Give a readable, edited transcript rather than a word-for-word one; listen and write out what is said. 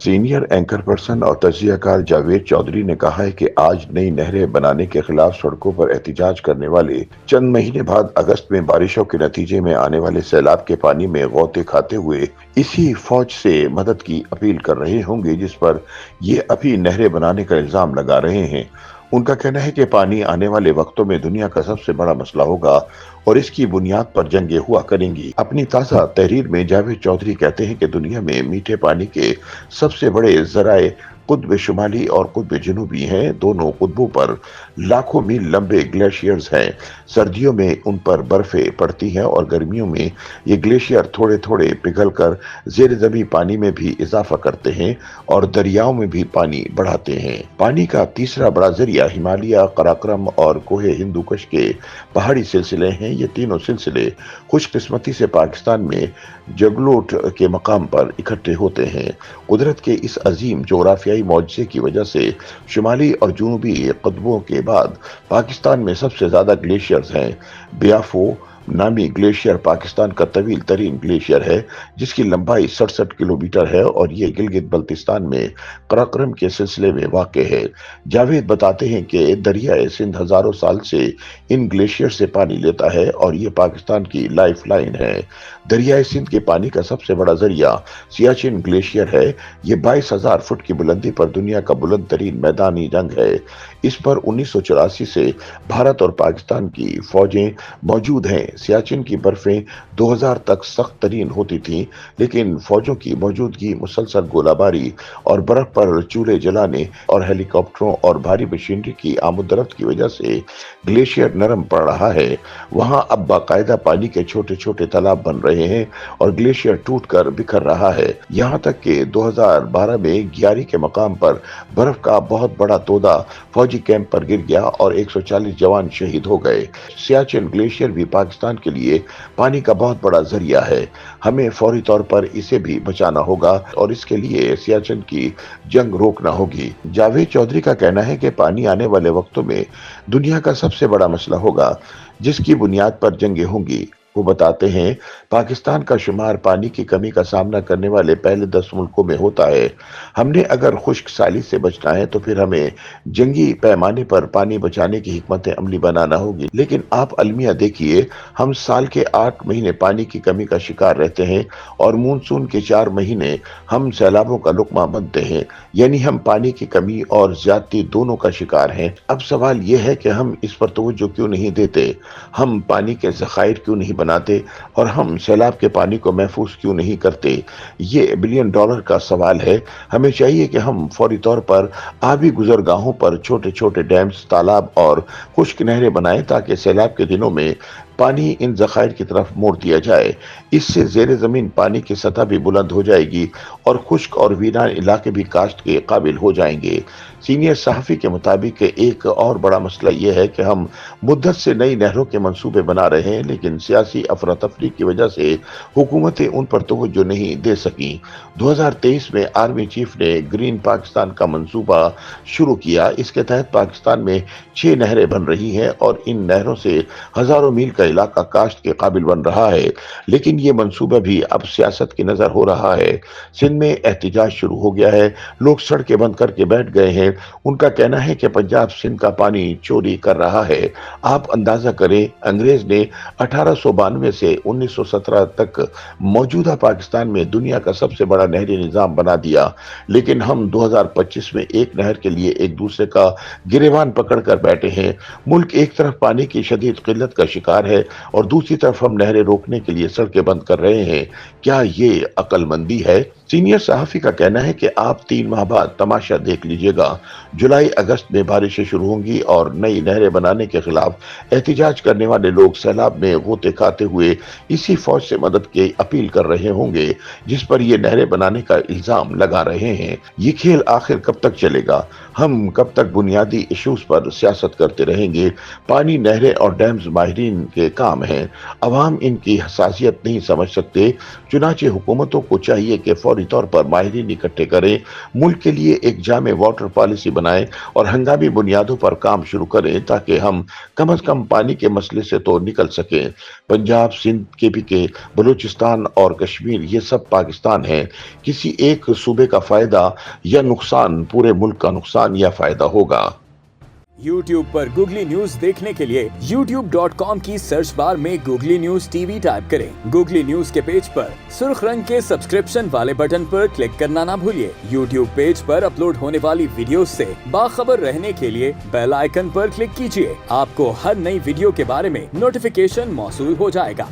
Senior anchor person और तजियाकार जावेद चौधरी ने कहा है कि आज नई नहरें बनाने के खिलाफ सड़कों पर एहतजाज करने वाले चंद महीने बाद अगस्त में बारिशों के नतीजे में आने वाले सैलाब के पानी में गौते खाते हुए इसी फौज से मदद की अपील कर रहे होंगे जिस पर ये अभी नहरें बनाने का इल्जाम लगा रहे हैं। उनका कहना है कि पानी आने वाले वक्तों में दुनिया का सबसे बड़ा मसला होगा और इसकी बुनियाद पर जंगें हुआ करेंगी। अपनी ताज़ा तहरीर में जावेद चौधरी कहते हैं कि दुनिया में मीठे पानी के सबसे बड़े जराए कुतब शुमाली और कुतब जनूबी हैं। दोनों कुतबों पर लाखों मील लंबे ग्लेशियर्स हैं। सर्दियों में उन पर बर्फें पड़ती हैं और गर्मियों में ये ग्लेशियर थोड़े थोड़े पिघलकर जेर ज़मीं पानी में भी इजाफा करते हैं और दरियाओं में भी पानी बढ़ाते हैं। पानी का तीसरा बड़ा जरिया हिमालय, कराक्रम और कोहे हिंदुकुश के पहाड़ी सिलसिले हैं। ये तीनों सिलसिले खुशकिस्मती से पाकिस्तान में जगलोट के मकाम पर इकट्ठे होते हैं। कुदरत के इस अजीम जोग्राफियाई मौजज़े की वजह से शुमाली और जनूबी कुतबों के बाद पाकिस्तान में सबसे ज्यादा ग्लेशियर्स हैं। बियाफो नामी ग्लेशियर पाकिस्तान का तवील तरीन ग्लेशियर है जिसकी लंबाई 67 किलोमीटर है और ये गिलगित बल्तिस्तान में कराक्रम के सिलसिले में वाक़ है। जावेद बताते हैं कि दरियाए सिंध हजारों साल से इन ग्लेशियर से पानी लेता है और ये पाकिस्तान की लाइफ लाइन है। दरियाए सिंध के पानी का सबसे बड़ा जरिया सियाचिन ग्लेशियर है। ये 22,000 फुट की बुलंदी पर दुनिया का बुलंद तरीन मैदानी जंग है। इस पर 1984 से भारत और पाकिस्तान की फौजें मौजूद हैं। सियाचिन की बर्फें 2000 तक सख्त तरीन होती थीं, लेकिन फौजों की मौजूदगी, मुसलसल गोलाबारी और बर्फ पर चूल्हे जलाने और हेलीकॉप्टरों और भारी मशीनरी की आमदरफ्त की वजह से ग्लेशियर नरम पड़ रहा है। वहां अब बाकायदा पानी के छोटे छोटे तालाब बन रहे हैं और ग्लेशियर टूटकर बिखर रहा है। यहाँ तक कि 2012 में ग्यारी के मकाम पर बर्फ का बहुत बड़ा तोदा फौजी कैंप पर गिर गया और 140 जवान शहीद हो गए। सियाचिन ग्लेशियर भी पाकिस्तान के लिए पानी का बहुत बड़ा जरिया है। हमें फौरी तौर पर इसे भी बचाना होगा और इसके लिए सियाचिन की जंग रोकना होगी। जावेद चौधरी का कहना है कि पानी आने वाले वक्तों में दुनिया का सबसे बड़ा मसला होगा जिसकी बुनियाद पर जंगें होंगी। वो बताते हैं, पाकिस्तान का शुमार पानी की कमी का सामना करने वाले पहले 10 मुल्कों में होता है। हमने अगर खुश्क साली से बचना है तो फिर हमें जंगी पैमाने पर पानी बचाने की हिकमत अमली बनाना होगी। लेकिन आप अलमिया देखिए, हम साल के 8 महीने पानी की कमी का शिकार रहते हैं और मानसून के 4 महीने हम सैलाबों का लुकमा बनते हैं। यानी हम पानी की कमी और ज्यादती दोनों का शिकार हैं। अब सवाल यह है कि हम इस पर तवज्जो क्यों नहीं देते, हम पानी के ज़खायर क्यों नहीं बनाते और हम सैलाब के पानी को महफूज क्यों नहीं करते। ये $1 बिलियन का सवाल है। हमें चाहिए कि हम फौरी तौर पर आबी गुजरगाहों पर छोटे छोटे डैम्स, तालाब और खुश्क नहरें बनाएं ताकि सैलाब के दिनों में पानी इन ज़खायर की तरफ मोड़ दिया जाए। इससे ज़ेरे ज़मीन पानी की सतह भी बुलंद हो जाएगी और खुश्क और वीरान इलाके भी काश्त के काबिल हो जाएंगे। सीनियर सहाफ़ी के मुताबिक एक और बड़ा मसला यह है कि हम मुद्दत से नई नहरों के मंसूबे बना रहे हैं, लेकिन सियासी अफरा तफरी की वजह से हुकूमतें उन पर तवज्जो नहीं दे सकी। 2023 में आर्मी चीफ ने ग्रीन पाकिस्तान का मंसूबा शुरू किया। इसके तहत पाकिस्तान में 6 नहरें बन रही हैं और इन नहरों से हजारों मील का इलाका काश्त के काबिल बन रहा है। लेकिन ये मंसूबा भी अब सियासत की नजर हो रहा है। सिंध में एहतजाज शुरू हो गया है, लोग सड़कें बंद करके बैठ गए हैं। उनका कहना है कि पंजाब सिंध का पानी चोरी कर रहा है। आप अंदाजा करें, अंग्रेज ने 1892 से 1917 तक मौजूदा पाकिस्तान में दुनिया का सबसे बड़ा नहरी निजाम बना दिया, लेकिन हम 2025 में एक नहर के लिए एक दूसरे का गिरेबान पकड़ कर बैठे हैं। मुल्क एक तरफ पानी की शदीद किल्लत का शिकार है और दूसरी तरफ हम नहरें रोकने के लिए सड़कें बंद कर रहे हैं। क्या ये अक्लमंदी है? सीनियर सहाफ़ी का कहना है कि आप 3 माह बाद तमाशा देख लीजिएगा। जुलाई अगस्त में बारिशें शुरू होंगी और नई नहरें बनाने के खिलाफ एहतजाज करने वाले लोग सैलाब में गोते खाते हुए इसी फौज से मदद की अपील कर रहे होंगे जिस पर ये नहरें बनाने का इल्जाम लगा रहे हैं। ये खेल आखिर कब तक चलेगा? हम कब तक बुनियादी इश्यूज पर सियासत करते रहेंगे? पानी, नहरें और डैम्स माहिरीन के काम हैं। अवाम इनकी हसासियत नहीं समझ सकते। चुनांचे हुकूमतों को चाहिए कि फौरी तौर पर माहिरीन इकट्ठे करें, मुल्क के लिए एक जामे वाटर पॉलिसी बनाएं और हंगामी बुनियादों पर काम शुरू करें ताकि हम कम अज कम पानी के मसले से तो निकल सकें। पंजाब, सिंध, केपीके, बलूचिस्तान और कश्मीर ये सब पाकिस्तान हैं। किसी एक सूबे का फायदा या नुकसान पूरे मुल्क का नुकसान या फायदा होगा। YouTube पर गूगली न्यूज देखने के लिए youtube.com की सर्च बार में गूगली न्यूज टीवी टाइप करें। गूगली न्यूज के पेज पर सुर्ख रंग के सब्सक्रिप्शन वाले बटन पर क्लिक करना ना भूलिए। YouTube पेज पर अपलोड होने वाली वीडियोस से बाखबर रहने के लिए बेल आइकन पर क्लिक कीजिए। आपको हर नई वीडियो के बारे में नोटिफिकेशन मौसूल हो जाएगा।